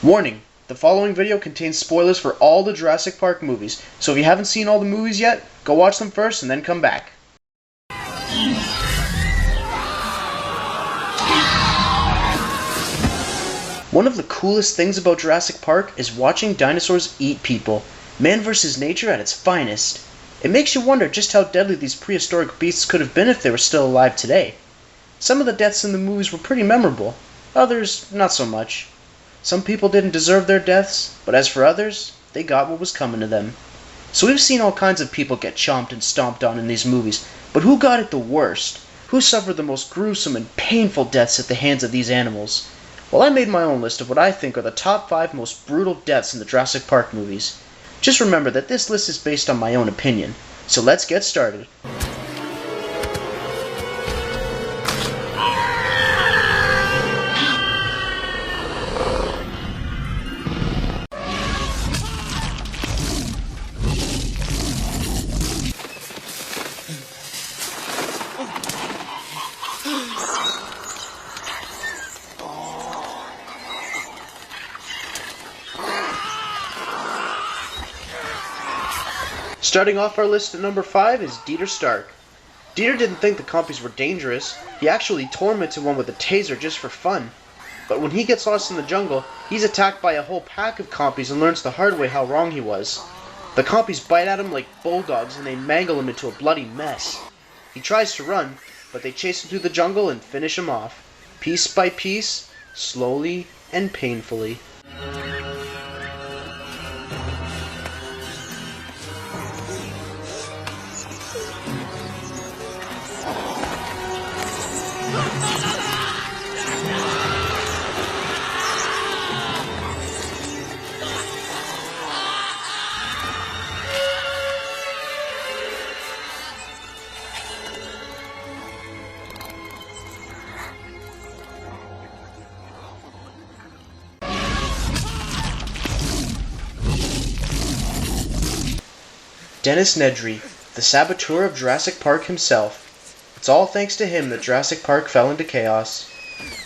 Warning, the following video contains spoilers for all the Jurassic Park movies, so if you haven't seen all the movies yet, go watch them first and then come back. One of the coolest things about Jurassic Park is watching dinosaurs eat people. Man versus nature at its finest. It makes you wonder just how deadly these prehistoric beasts could have been if they were still alive today. Some of the deaths in the movies were pretty memorable, others not so much. Some people didn't deserve their deaths, but as for others, they got what was coming to them. So we've seen all kinds of people get chomped and stomped on in these movies, but who got it the worst? Who suffered the most gruesome and painful deaths at the hands of these animals? Well, I made my own list of what I think are the top 5 most brutal deaths in the Jurassic Park movies. Just remember that this list is based on my own opinion. So let's get started. Starting off our list at number 5 is Dieter Stark. Dieter didn't think the compies were dangerous. He actually tormented one with a taser just for fun. But when he gets lost in the jungle, he's attacked by a whole pack of compies and learns the hard way how wrong he was. The compies bite at him like bulldogs and they mangle him into a bloody mess. He tries to run, but they chase him through the jungle and finish him off, piece by piece, slowly and painfully. Dennis Nedry, the saboteur of Jurassic Park himself. It's all thanks to him that Jurassic Park fell into chaos.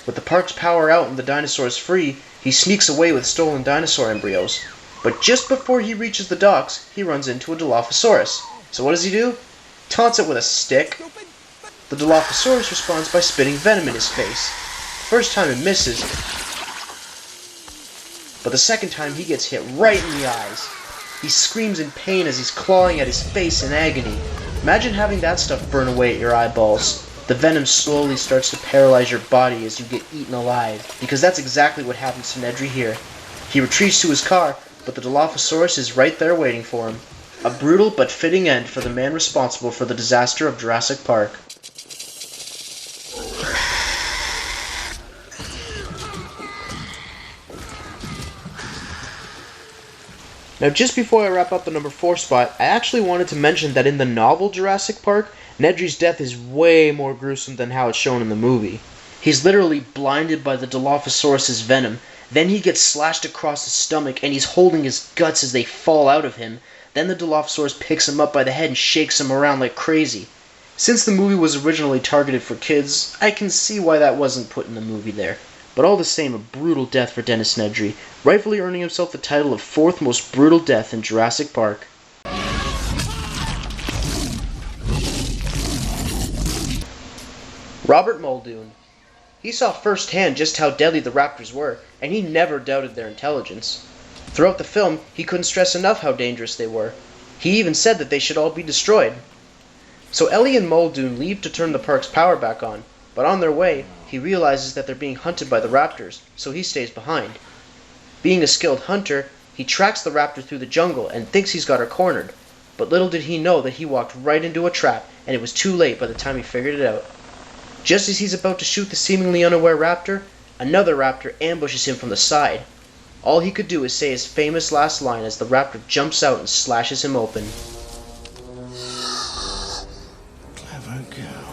With the park's power out and the dinosaurs free, he sneaks away with stolen dinosaur embryos. But just before he reaches the docks, he runs into a Dilophosaurus. So what does he do? Taunts it with a stick. The Dilophosaurus responds by spitting venom in his face. The first time it misses, but the second time he gets hit right in the eyes. He screams in pain as he's clawing at his face in agony. Imagine having that stuff burn away at your eyeballs. The venom slowly starts to paralyze your body as you get eaten alive, because that's exactly what happens to Nedry here. He retreats to his car, but the Dilophosaurus is right there waiting for him. A brutal but fitting end for the man responsible for the disaster of Jurassic Park. Now, just before I wrap up the number 4 spot, I actually wanted to mention that in the novel Jurassic Park, Nedry's death is way more gruesome than how it's shown in the movie. He's literally blinded by the Dilophosaurus' venom, then he gets slashed across his stomach and he's holding his guts as they fall out of him. Then the Dilophosaurus picks him up by the head and shakes him around like crazy. Since the movie was originally targeted for kids, I can see why that wasn't put in the movie there. But all the same, a brutal death for Dennis Nedry, rightfully earning himself the title of 4th most brutal death in Jurassic Park. Robert Muldoon. He saw firsthand just how deadly the raptors were, and he never doubted their intelligence. Throughout the film, he couldn't stress enough how dangerous they were. He even said that they should all be destroyed. So Ellie and Muldoon leave to turn the park's power back on, but on their way, he realizes that they're being hunted by the raptors, so he stays behind. Being a skilled hunter, he tracks the raptor through the jungle and thinks he's got her cornered. But little did he know that he walked right into a trap, and it was too late by the time he figured it out. Just as he's about to shoot the seemingly unaware raptor, another raptor ambushes him from the side. All he could do is say his famous last line as the raptor jumps out and slashes him open. Clever girl.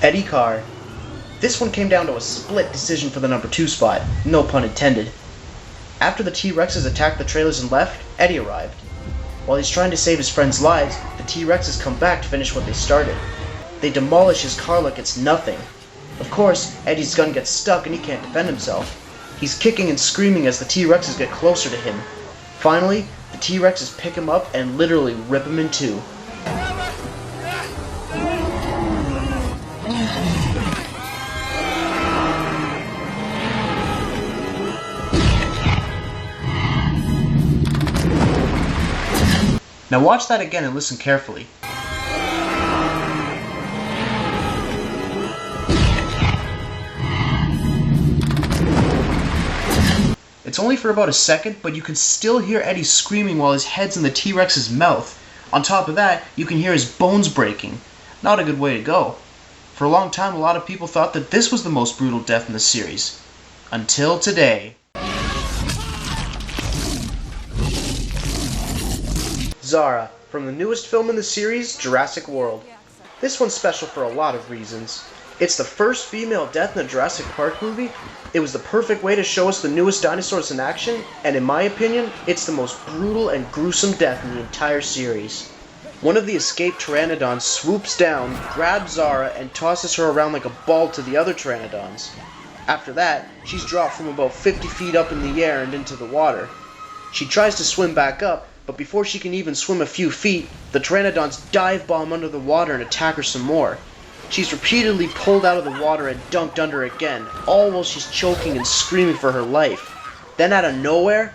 Eddie Carr. This one came down to a split decision for the number 2 spot, no pun intended. After the T-Rexes attacked the trailers and left, Eddie arrived. While he's trying to save his friends' lives, the T-Rexes come back to finish what they started. They demolish his car like it's nothing. Of course, Eddie's gun gets stuck and he can't defend himself. He's kicking and screaming as the T-Rexes get closer to him. Finally, the T-Rexes pick him up and literally rip him in two. Now watch that again and listen carefully. It's only for about a second, but you can still hear Eddie screaming while his head's in the T-Rex's mouth. On top of that, you can hear his bones breaking. Not a good way to go. For a long time, a lot of people thought that this was the most brutal death in the series. Until today. Zara, from the newest film in the series, Jurassic World. This one's special for a lot of reasons. It's the first female death in a Jurassic Park movie, it was the perfect way to show us the newest dinosaurs in action, and in my opinion, it's the most brutal and gruesome death in the entire series. One of the escaped pteranodons swoops down, grabs Zara, and tosses her around like a ball to the other pteranodons. After that, she's dropped from about 50 feet up in the air and into the water. She tries to swim back up, but before she can even swim a few feet, the pteranodons dive bomb under the water and attack her some more. She's repeatedly pulled out of the water and dunked under again, all while she's choking and screaming for her life. Then out of nowhere,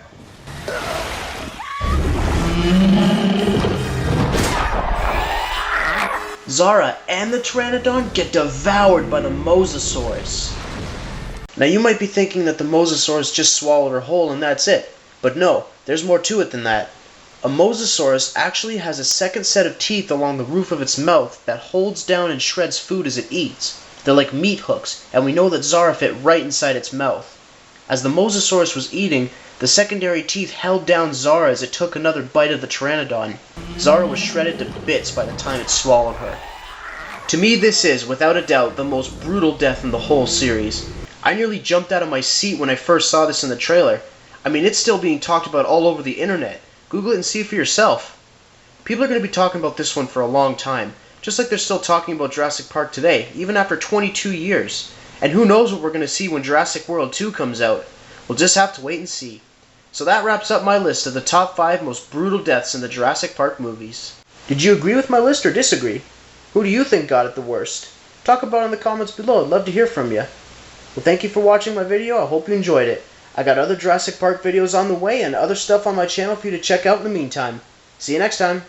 Zara and the pteranodon get devoured by the mosasaurs. Now you might be thinking that the mosasaurs just swallowed her whole and that's it, but no, there's more to it than that. A mosasaurus actually has a second set of teeth along the roof of its mouth that holds down and shreds food as it eats. They're like meat hooks, and we know that Zara fit right inside its mouth. As the mosasaurus was eating, the secondary teeth held down Zara as it took another bite of the pteranodon. Zara was shredded to bits by the time it swallowed her. To me, this is, without a doubt, the most brutal death in the whole series. I nearly jumped out of my seat when I first saw this in the trailer. I mean, it's still being talked about all over the internet. Google it and see for yourself. People are going to be talking about this one for a long time, just like they're still talking about Jurassic Park today, even after 22 years. And who knows what we're going to see when Jurassic World 2 comes out. We'll just have to wait and see. So that wraps up my list of the top 5 most brutal deaths in the Jurassic Park movies. Did you agree with my list or disagree? Who do you think got it the worst? Talk about it in the comments below. I'd love to hear from you. Well, thank you for watching my video. I hope you enjoyed it. I got other Jurassic Park videos on the way and other stuff on my channel for you to check out in the meantime. See you next time.